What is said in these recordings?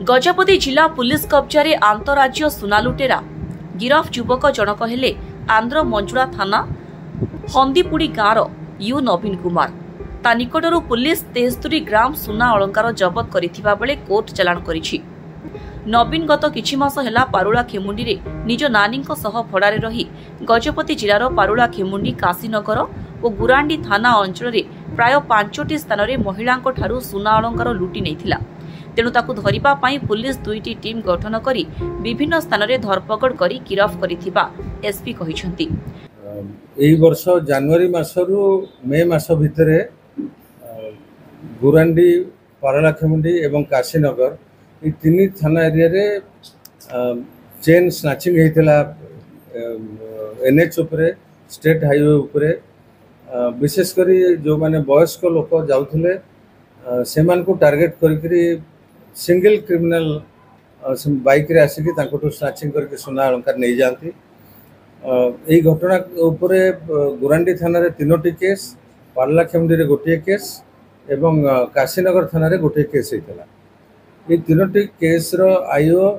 गजपति जिला पुलिस कब्जारे आंतराज्य सुना लुटेरा गिरफ युवक जनक हेले आंध्र मंजुळा थाना हंदीपुड़ी गाँवर यू नवीन कुमार। ता निकटरू पुलिस 73 ग्राम सुना अलंकार जबत करिथिबा बेले कोर्ट चालाण करिछि। नवीन गत किछि मास हेला पारुला खेमुंडी रे निज नानी सह भड़ारे रही गजपति जिलार पारुला खेमुंडी काशीनगर और गुरांडी थाना अंचल रे प्राय 5टी स्थान रे महिलांक ठारू सुना अलंकार लुटि नैथिला। तेणु ताकू धरिबा पई पुलिस 2टी टीम गठन करी विभिन्न स्थान रे धरपकड़ करी गिरफ करिथिबा एसपी कहिसंती। एही वर्ष जनवरी मासरू मे मास भितरे गुरांडी पारुला खेमुंडी एवं काशीनगर ये 3 थाना एरिया रे चेन स्नाचिंग होता एनएच उपरे स्टेट हाईवे उपरे विशेषकर जो माने वयस्क लोक जाउथले सेमान को टार्गेट करी सिंगल क्रिमिनल बाइक रे आसिकी तांकोटू स्नाचिंग करके सुना अलंकार नहीं जाती। यही घटना उपरे गुरांडी थाना रे 3टी केस, पारुला खेमुंडी रे गोटे केस एवं काशीनगर थाना रे गोटे केस होता। ये 3टी केस आईओ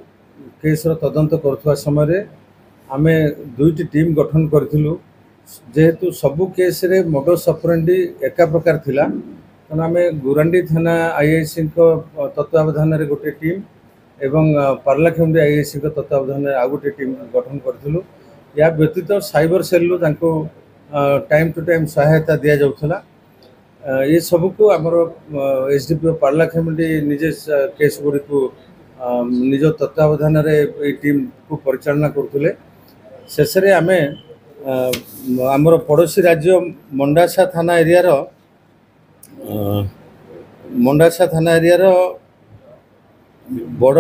केस तदंत करुवा समय आमे 2टी टीम गठन करूँ जेहेतु सबू केस रे मोडस ऑपरेंडी एका प्रकार थिला तेना आमे गुरांडी थाना आईआईसी तत्वावधान रे गोटे टीम एवं पारुला खेमुंडी आईआईसी तत्वावधान रे आ गोटे टीम गठन करूँ। या व्यतीत साइबर सेल तांको टाइम टू टाइम सहायता दिया जाउथला। ये सब को आमर एसडीपीओ पारुला खेमुंडी निजे केस गुड़ी को निज तत्वावधान रे टीम को परिचालना करथुले। शेष रे आमे आमर पड़ोसी राज्य मंडासा थाना एरिया रो बड़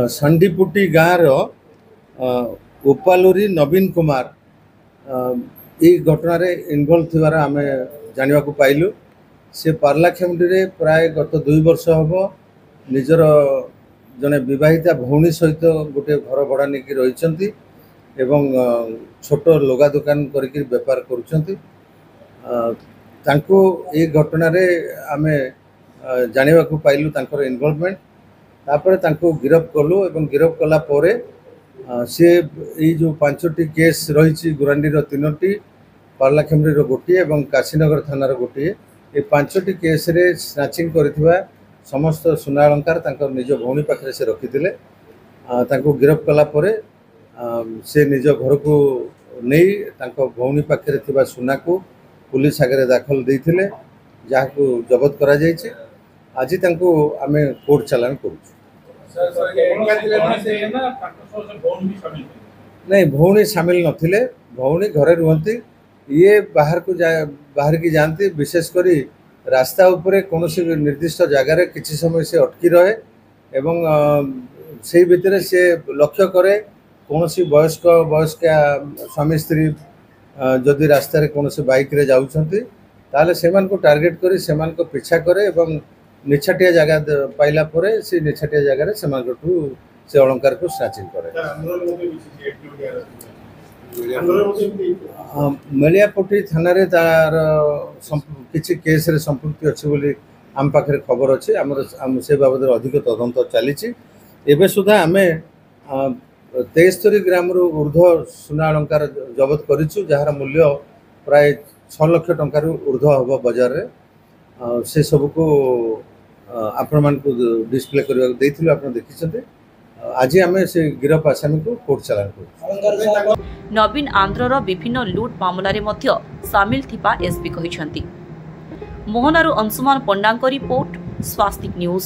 संडीपुटी गाँव उपालुरी नवीन कुमार ये घटना रे इनवॉल्व थिबार आमे जानिबा को पाइलु। से पारुला खेमुंडी रे प्राय गत 2 वर्ष हबो निजर जने विवाहिता भौणी सहित गोटे घर भड़ा नहीं रही एवं छोट लुगा दुकान करके बेपार करुछंती। तांको ये घटना रे आमे जानिबा को पाइलु तांकर इन्वॉल्वमेंट। तापर तांको गिरफ कलु एवं गिरफ कला परे से ये जो 5टी केस रही गुरांडी 3टी, पारुला खेमुंडी गोटे एवं काशीनगर थाना गोटे, ये 5टी केस रे स्नाचिंग करथिबा समस्त सुना अलंकार तांकर निज भौणी पाखरे से रखिथिले। तांको गिरफ कला परे से निज घर को नहीं तांको भौणी पाखरे थिबा सुना को पुलिस आगे दाखल देइथिले, जाहाको जबत करा जायछि। आज तांको आमे कोर्ट चालान करू। नहीं भौणी सामिल नथिले, भौणी घरे रुहंती, ये बाहर की जानती। विशेषकर रास्ता उपरे कौन सी निर्दिष्ट जगार किसी समय से अटकी रहे एवं से भितर से लक्ष्य करे कौन सी वयस्क स्वामी स्त्री जदि रास्ता रे कौन सी बाइक रे जाउछंती ताले सेमान को टार्गेट करी सेमान को पीछा करे एवं निछाटिया जगह पाइला परे से निछाटिया जगह रे सेमान को से अलंकार को स्नाचिंग करे। मेलियापट्टी थाना रे तार किछि केस रे संपृक्ति अछि बोली आम पाखरे खबर अछि। आम से बाबद अधिक तदंत चली। एबे सुधा आमे 73 ग्राम रु ऊर्ध्व सुना अलंकार जबत करिछु, जहार मूल्य प्राय 6 लाख टंका रु ऊर्ध्व हबो बाजार रे। से सब को आपण मान को डिस्प्ले करबा देथिलु, आपण देखिछते। आज आमे से गिरफ आसामी को कोर्ट चालान करू। नवीन आंध्रर विभिन्न लुट मामला रे मध्य सामिल थिबा एसपी कहिसंती। मोहनारू अंशुमान पंडांक रिपोर्ट, स्वास्तिक न्यूज।